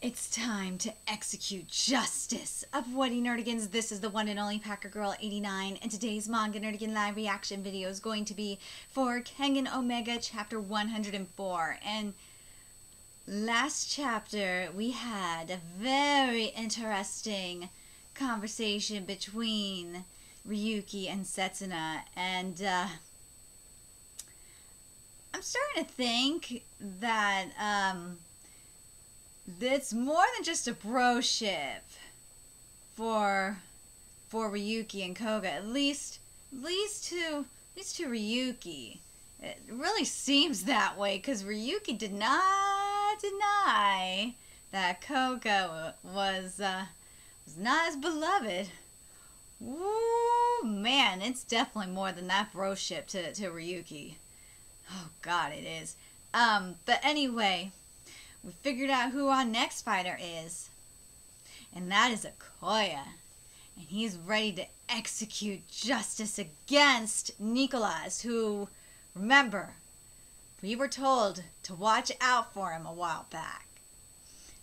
It's time to execute justice. Upvoting Nerdigans, this is the one and only Packer Girl 89, and today's Manga Nerdigan live reaction video is going to be for Kengan Omega chapter 104. And last chapter we had a very interesting conversation between Ryuki and Setsuna, and I'm starting to think that it's more than just a bro ship for Ryuki and Koga. At least to Ryuki. It really seems that way, because Ryuki did not deny that Koga was not as beloved. Ooh, man, it's definitely more than that bro ship to Ryuki. Oh God, it is. But anyway, we figured out who our next fighter is, and that is Akoya, and he's ready to execute justice against Nicolas, who, remember, we were told to watch out for him a while back,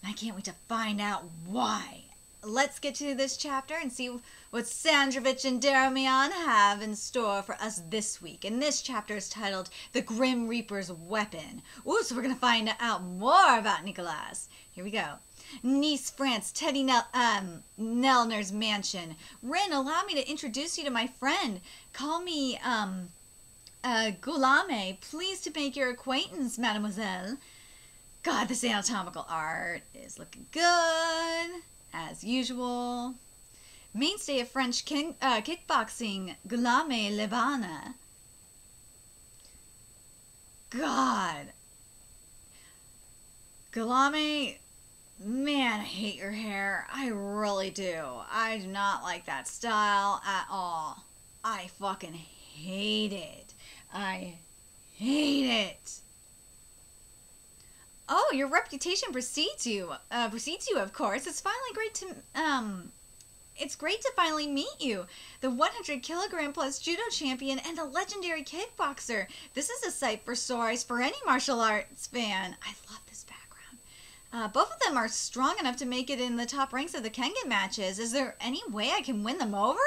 and I can't wait to find out why. Let's get to this chapter and see what Sandrovich and Darmian have in store for us this week. And this chapter is titled The Grim Reaper's Weapon. Ooh, so we're going to find out more about Nicolas. Here we go. Nice, France, Teddy Nellner's mansion. Rin, allow me to introduce you to my friend. Call me, Gulame. Pleased to make your acquaintance, mademoiselle. God, this anatomical art is looking good, as usual. Mainstay of French kickboxing, Gulame Lebana. God. Gulame, man, I hate your hair. I really do. I do not like that style at all. I fucking hate it. I hate it. Oh, your reputation precedes you. Of course. It's great to finally meet you. The 100 kilogram plus judo champion and a legendary kickboxer. This is a sight for sore eyes for any martial arts fan. I love this background. Both of them are strong enough to make it in the top ranks of the Kengan matches. Is there any way I can win them over?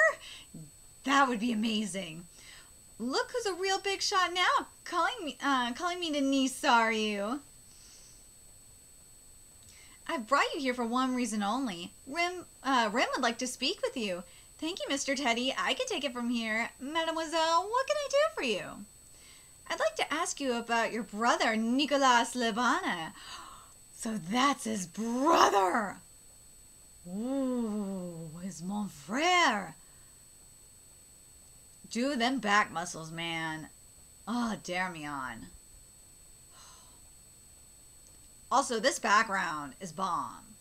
That would be amazing. Look who's a real big shot now. Calling me to Nice, are you? I've brought you here for one reason only. Rim would like to speak with you. Thank you, Mr. Teddy. I can take it from here. Mademoiselle, what can I do for you? I'd like to ask you about your brother, Nicolas Lebana. So that's his brother. Ooh, his mon frère. Do them back muscles, man. Oh, Darmian. Also, this background is bomb.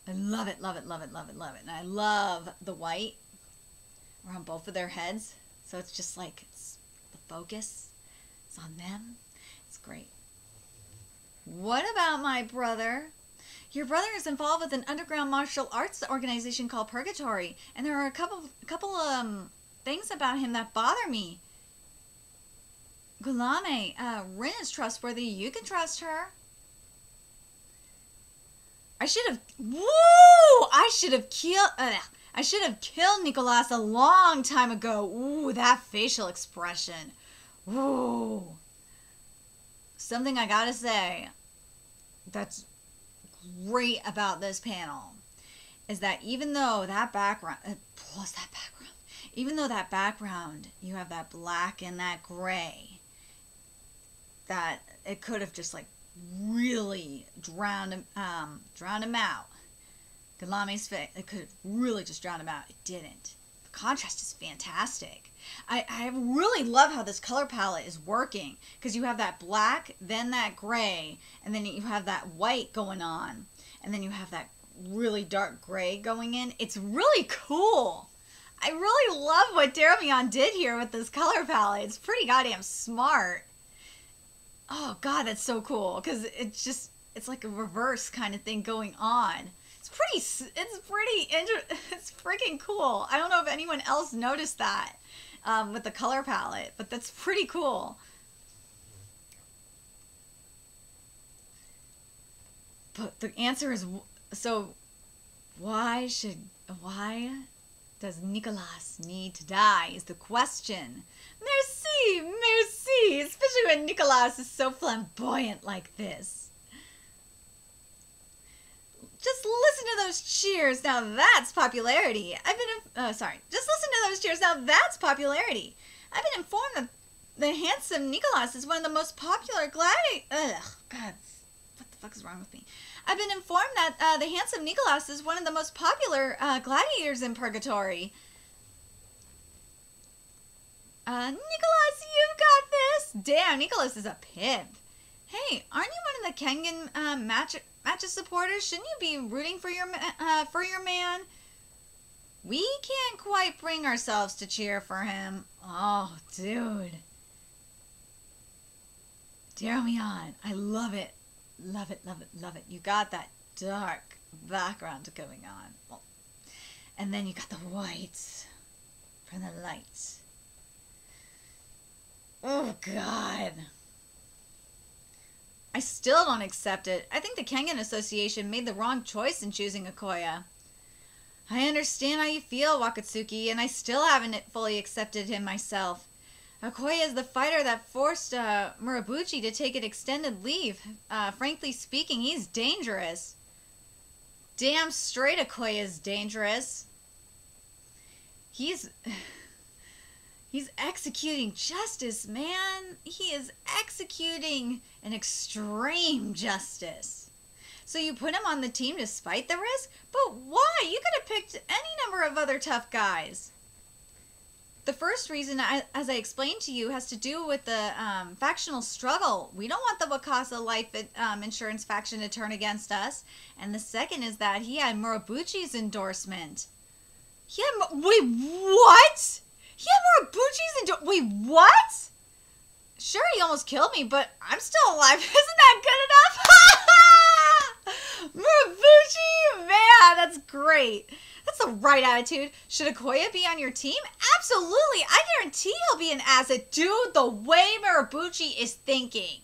I love it, love it, love it, love it, love it. And I love the white around both of their heads. So it's just like, the focus is on them. It's great. What about my brother? Your brother is involved with an underground martial arts organization called Purgatory. And there are a couple things about him that bother me. Gulame, Rin is trustworthy. You can trust her. I should have killed Nicolas a long time ago. Ooh, that facial expression. Ooh. Something I gotta say that's great about this panel is that even though that background, even though that background, you have that black and that gray, that it could have just like really drowned him out. Gulame's face, it could have really just drowned him out. It didn't. The contrast is fantastic. I really love how this color palette is working, because you have that black, then that gray, and then you have that white going on, and then you have that really dark gray going in. It's really cool. I really love what Darmian did here with this color palette. It's pretty goddamn smart. Oh God, that's so cool, because it's like a reverse kind of thing going on. It's freaking cool. I don't know if anyone else noticed that with the color palette, but that's pretty cool. But the answer is So why does Nicolas need to die is the question. Merci, merci, especially when Nicolas is so flamboyant like this. Just listen to those cheers, now that's popularity. Just listen to those cheers, now that's popularity. I've been informed that the handsome Nicolas is one of the most popular gladiators. Ugh, God, what the fuck is wrong with me? I've been informed that the handsome Nicolas is one of the most popular gladiators in Purgatory. Nicolas, you've got this. Damn, Nicolas is a pimp. Hey, aren't you one of the Kengan matches supporters? Shouldn't you be rooting for your man? We can't quite bring ourselves to cheer for him. Oh, dude. Darmian, I love it. Love it, love it, love it. You got that dark background going on. Well, and then you got the whites from the lights. Oh, God. I still don't accept it. I think the Kengan Association made the wrong choice in choosing Okoye. I understand how you feel, Wakatsuki, and I still haven't fully accepted him myself. Okoye is the fighter that forced Murabuchi to take an extended leave. Frankly speaking, he's dangerous. Damn straight Okoye is dangerous. He's executing justice, man. He is executing an extreme justice. So you put him on the team despite the risk? But why? You could have picked any number of other tough guys. The first reason, as I explained to you, has to do with the factional struggle. We don't want the Wakasa Life Insurance faction to turn against us. And the second is that he had Murabuchi's endorsement. Wait, what? He had Murabuchi's endorsement? Wait, what? Sure, he almost killed me, but I'm still alive. Isn't that good enough? Murabuchi? Man, that's great. That's the right attitude. Should Okoye be on your team? Absolutely. I guarantee he'll be an asset. Dude, the way Murabuchi is thinking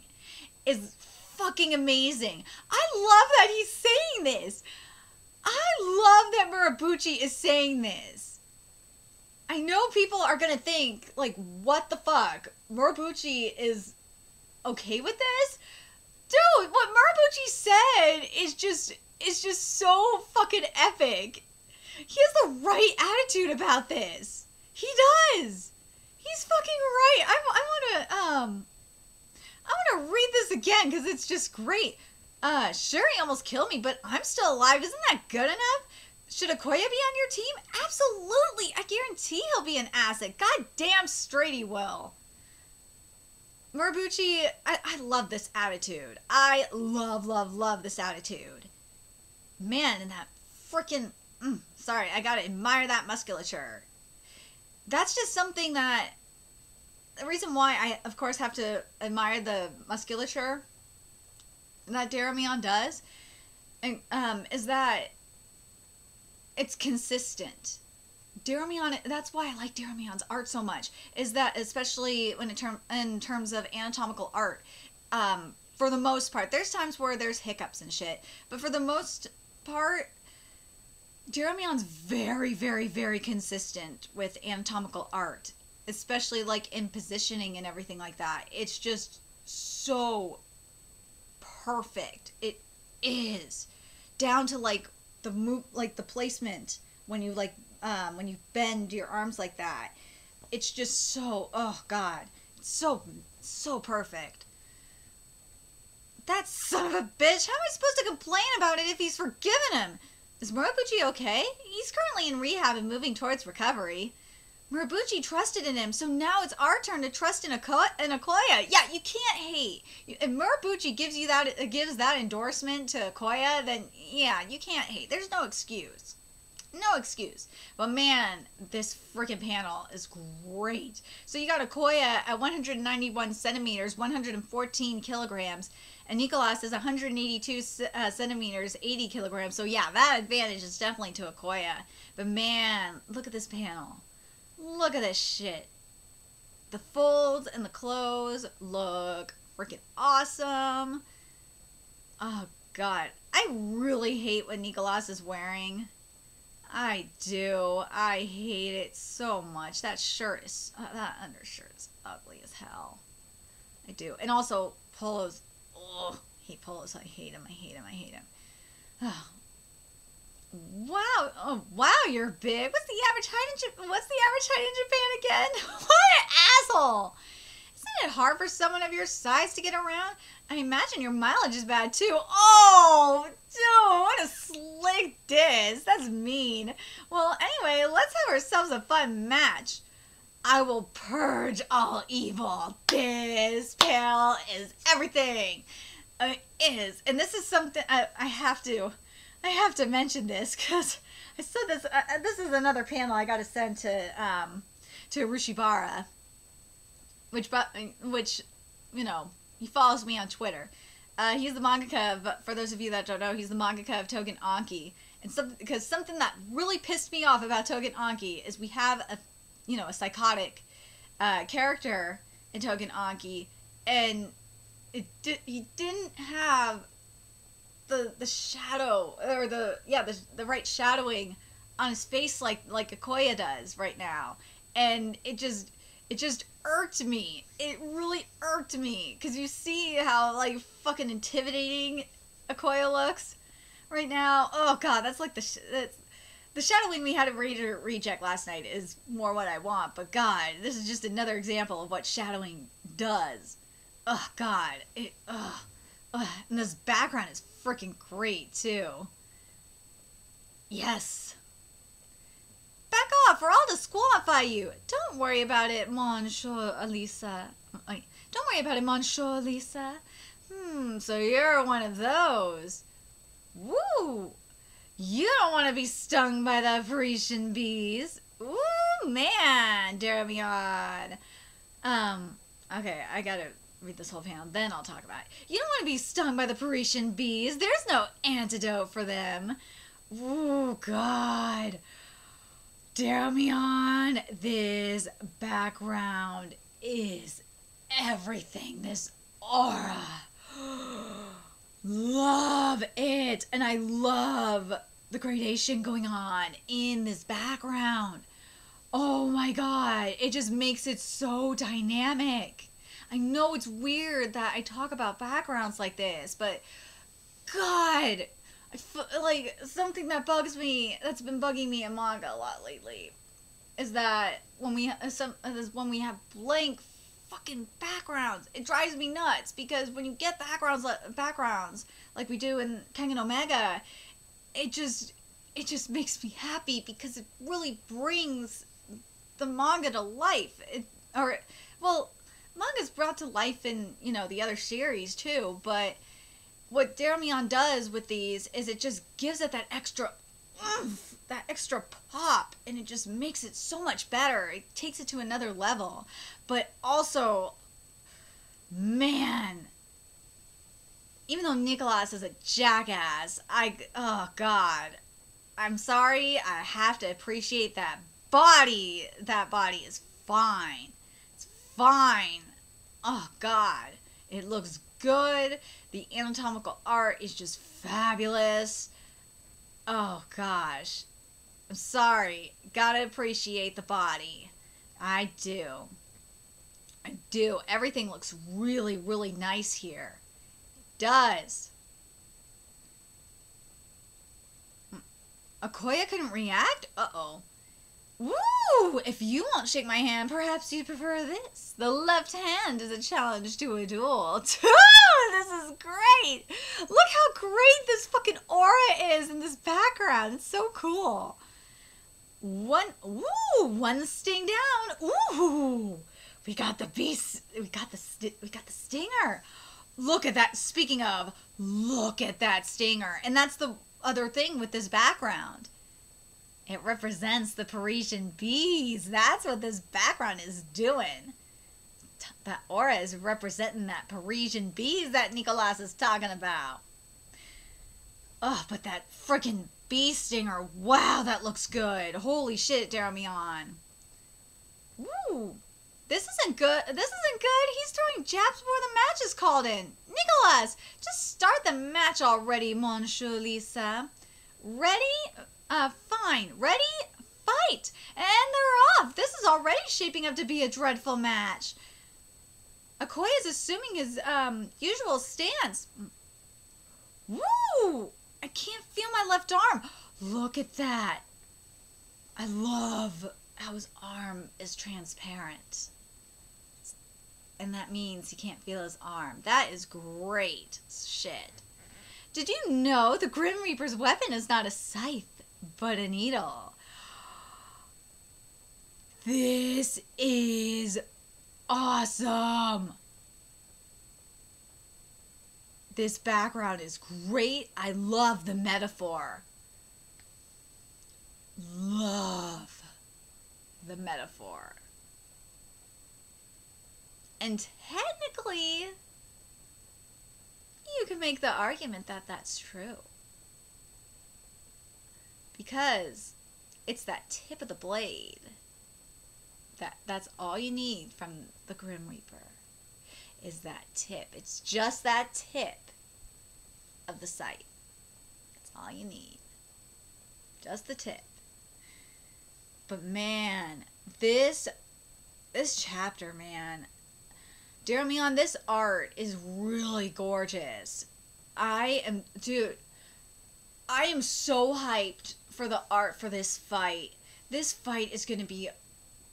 is fucking amazing. I love that he's saying this. I love that Murabuchi is saying this. I know people are going to think, like, what the fuck? Murabuchi is okay with this? Dude, what Murabuchi said is just so fucking epic. He has the right attitude about this. He does. He's fucking right. I want to read this again because it's just great. Sure, he almost killed me, but I'm still alive. Isn't that good enough? Should Okoye be on your team? Absolutely. I guarantee he'll be an asset. God damn straight he will. Murabuchi, I love this attitude. I love this attitude. Man, and that freaking... sorry, I gotta admire that musculature. That's just something that... The reason why I, of course, have to admire the musculature that Darmian does and, is that it's consistent. Darmian, that's why I like Darmian's art so much, is that especially when in terms of anatomical art, for the most part, there's times where there's hiccups and shit, but for the most part, Darmian's very consistent with anatomical art, especially like in positioning and everything like that. It's just so perfect. It is down to like the move, like the placement when you like when you bend your arms like that. It's just so, oh god, it's so perfect. That son of a bitch, how am I supposed to complain about it if he's forgiven him? Is Murabuchi okay? He's currently in rehab and moving towards recovery. Murabuchi trusted in him, so now it's our turn to trust in Okoye. Yeah, you can't hate. If Murabuchi gives that endorsement to Okoye, then yeah, you can't hate. There's no excuse. No excuse. But man, this freaking panel is great. So you got Okoye at 191 centimeters, 114 kilograms, and Nicolas is 182 centimeters, 80 kilograms. So yeah, that advantage is definitely to Okoye. But man, look at this panel. Look at this shit. The folds and the clothes look freaking awesome. Oh god, I really hate what Nicolas is wearing. I do. I hate it so much. That shirt is, that undershirt is ugly as hell. I do. And also, polos, ugh, I hate polos. I hate him. I hate him. I hate him. Oh. Wow. Oh, wow, you're big. What's the average height in Japan again? What an asshole. Isn't it hard for someone of your size to get around? I imagine your mileage is bad too. Oh, dude, what a slick diss. That's mean. Well, anyway, let's have ourselves a fun match. I will purge all evil. This pill is everything. It is. And this is something I have to mention this because I said this. This is another panel I got to send to Rushibara, which, you know, he follows me on Twitter. He's the mangaka of, for those of you that don't know, he's the mangaka of Togen Anki. And something that really pissed me off about Togen Anki is we have a psychotic character in Togen Anki, and he didn't have the shadow, or the right shadowing on his face like Akoya does right now. And it just irked me. It really irked me, because you see how like fucking intimidating Akoya looks right now. Oh god, that's like the shadowing we had at Raider Reject last night is more what I want, but god, this is just another example of what shadowing does. Oh god, and this background is freaking great too. Yes. Back off, or I'll disqualify you. Don't worry about it, Monsieur Elisa. Don't worry about it, Monsieur Elisa. So you're one of those. Woo! You don't want to be stung by the Parisian bees. Ooh, man, Daramion. Okay, I gotta read this whole panel, then I'll talk about it. You don't want to be stung by the Parisian bees. There's no antidote for them. Ooh, God. Daramion, this background is everything. This aura. Love it. And I love the gradation going on in this background. Oh my god. It just makes it so dynamic. I know it's weird that I talk about backgrounds like this, but god, like something that bugs me, that's been bugging me in manga a lot lately, is that when we have blank fucking backgrounds, it drives me nuts, because when you get backgrounds like we do in Kengan Omega, it just makes me happy, because it really brings the manga to life. Manga's brought to life in, the other series too, but what Daramion does with these is it just gives it that extra oomph, that extra pop, and it just makes it so much better. It takes it to another level. But also, man, even though Nicolas is a jackass, oh god, I'm sorry, I have to appreciate that body. That body is fine. It's fine. Oh god, it looks good. The anatomical art is just fabulous. Oh gosh, I'm sorry, gotta appreciate the body. I do. Everything looks really, really nice here. It does. Akoya couldn't react? Uh-oh. Woo! If you won't shake my hand, perhaps you prefer this. The left hand is a challenge to a duel. This is great! Look how great this fucking aura is in this background. It's so cool. One sting down. Ooh! We got the beast. We got the stinger. Look at that. Speaking of, look at that stinger. And that's the other thing with this background. It represents the Parisian bees. That's what this background is doing. That aura is representing that Parisian bees that Nicolas is talking about. Oh, but that freaking bee stinger. Wow, that looks good. Holy shit, Daramion. Woo. This isn't good. This isn't good. He's throwing jabs before the match is called in. Nicholas, just start the match already, Monsieur Lisa. Ready? Fine. Ready? Fight. And they're off. This is already shaping up to be a dreadful match. Okoye is assuming his usual stance. Woo! I can't feel my left arm. Look at that. I love how his arm is transparent. And that means he can't feel his arm. That is great shit. Did you know the Grim Reaper's weapon is not a scythe, but a needle? This is awesome. This background is great. I love the metaphor. Love the metaphor. And technically, you can make the argument that that's true. Because it's that tip of the blade. That's all you need from the Grim Reaper. Is that tip. It's just that tip of the scythe. That's all you need. Just the tip. But man, this chapter, man. Daramion, this art is really gorgeous. I am so hyped for the art for this fight. This fight is going to be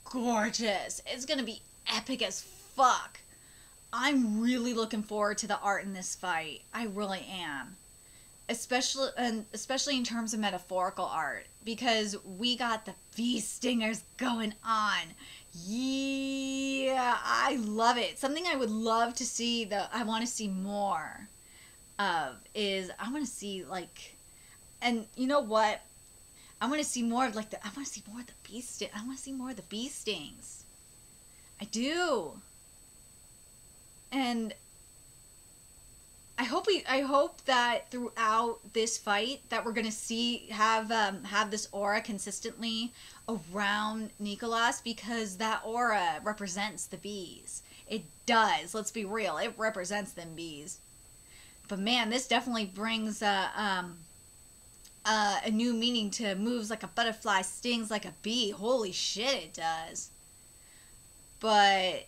gorgeous. It's going to be epic as fuck. I'm really looking forward to the art in this fight. I really am. Especially in terms of metaphorical art, because we got the bee stingers going on. Yeah, I love it. Something I would love to see, I want to see more of, is I want to see, like, and you know what? I want to see more of, like, I want to see more of the bee sting. I want to see more of the bee stings. I do. And I hope that throughout this fight that we're gonna have this aura consistently around Nicholas, because that aura represents the bees. It does. Let's be real. It represents them bees. But man, this definitely brings a new meaning to moves like a butterfly, stings like a bee. Holy shit, it does. But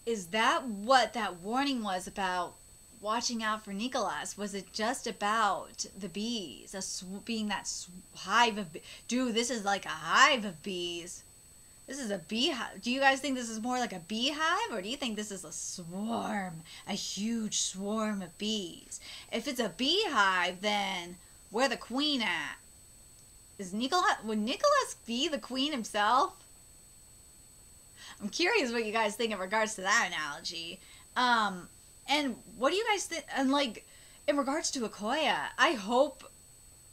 is that what that warning was about, watching out for Nicholas? Was it just about the bees, being that hive of dude, this is like a hive of bees. This is a beehive. Do you guys think this is more like a beehive, or do you think this is a swarm, a huge swarm of bees? If it's a beehive, then where the queen at? Would Nicholas be the queen himself? I'm curious what you guys think in regards to that analogy. And what do you guys think? And like, in regards to Okoye, I hope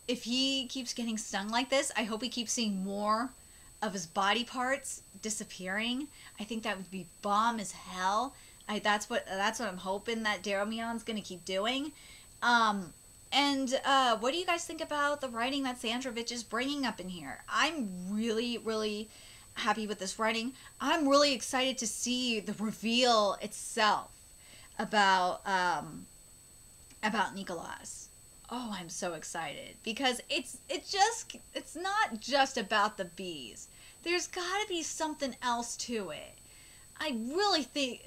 if he keeps getting stung like this, I hope he keeps seeing more of his body parts disappearing. I think that would be bomb as hell. That's what I'm hoping that Daramion's gonna keep doing. And what do you guys think about the writing that Sandrovich is bringing up in here? I'm really, really happy with this writing. I'm really excited to see the reveal itself about Nicholas. Oh, I'm so excited, because it's not just about the bees. There's got to be something else to it. I really think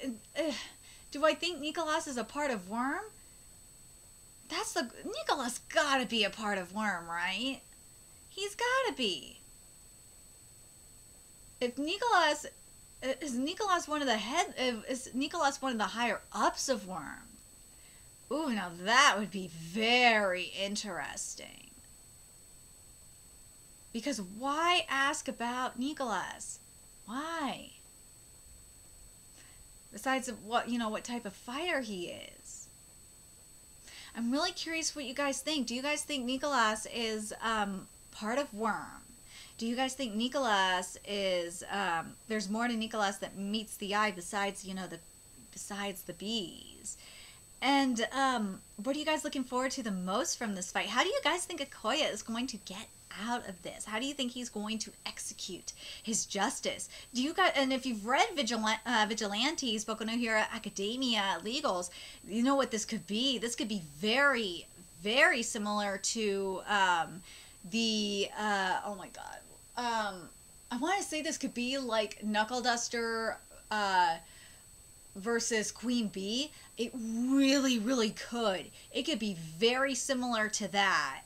do I think Nicholas is a part of Worm? Nicholas got to be a part of Worm, right? He's got to be. If Nicholas is Nicholas one of the higher ups of Worm? Ooh, now that would be very interesting. Because why ask about Nicholas? Why? Besides what type of fighter he is. I'm really curious what you guys think. Do you guys think Nicholas is part of Worm? Do you guys think Nicholas is, there's more to Nicholas that meets the eye besides the bees? And what are you guys looking forward to the most from this fight? How do you guys think Okoye is going to get out of this? How do you think he's going to execute his justice? Do you guys, and if you've read Vigilantes, Boku no Hero Academia Legals, you know what this could be. This could be very, very similar to oh my god, I want to say this could be like Knuckle Duster versus Queen Bee. It really, really could. It could be very similar to that,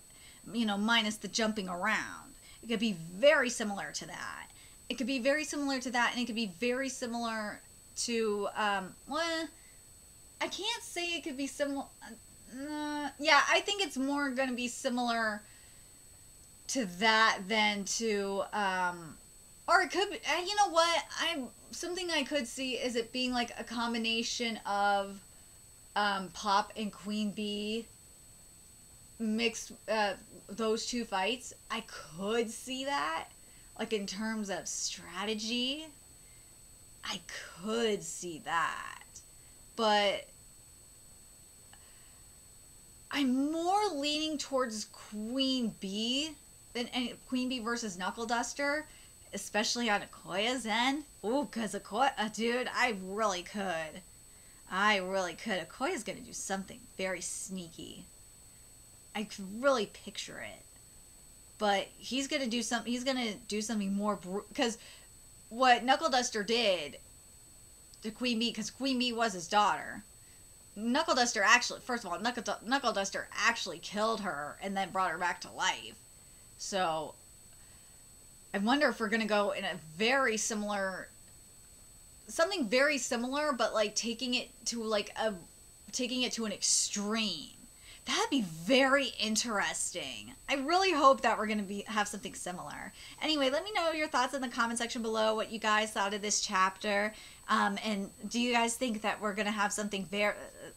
you know, minus the jumping around. It could be very similar to that. It could be very similar to that, and it could be very similar to, well, I can't say it could be similar. Yeah, I think it's more going to be similar to that than to, or it could be, you know what, something I could see is it being like a combination of Pop and Queen Bee mixed, those two fights. I could see that, like in terms of strategy, I could see that, but I'm more leaning towards Queen Bee than Queen Bee versus Knuckle Duster, especially on Okoya's end. Ooh, because Okoya, dude, I really could. Okoya's gonna do something very sneaky. I could really picture it. But he's gonna do something more, because what Knuckle Duster did to Queen Bee, because Queen Bee was his daughter. Knuckle Duster actually, first of all, Knuckle Duster actually killed her and then brought her back to life. So I wonder if we're gonna go in a very similar, something very similar, but like taking it to an extreme. That'd be very interesting. I really hope that we're gonna have something similar. Anyway, let me know your thoughts in the comment section below, what you guys thought of this chapter. And do you guys think that we're gonna have something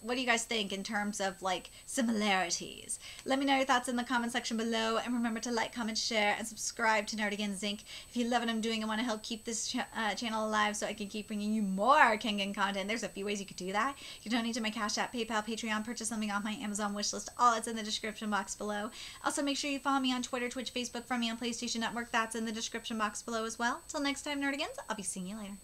what do you guys think in terms of like similarities? Let me know your thoughts in the comment section below, and remember to like, comment, share, and subscribe to Nerdigans Inc. If you love what I'm doing and want to help keep this channel alive so I can keep bringing you more Kengan content, there's a few ways you could do that. You can donate to my Cash App, PayPal, Patreon, purchase something off my Amazon wishlist. All that's in the description box below. Also, make sure you follow me on Twitter, Twitch, Facebook, from me on PlayStation Network. That's in the description box below as well. Till next time, Nerdigans, I'll be seeing you later.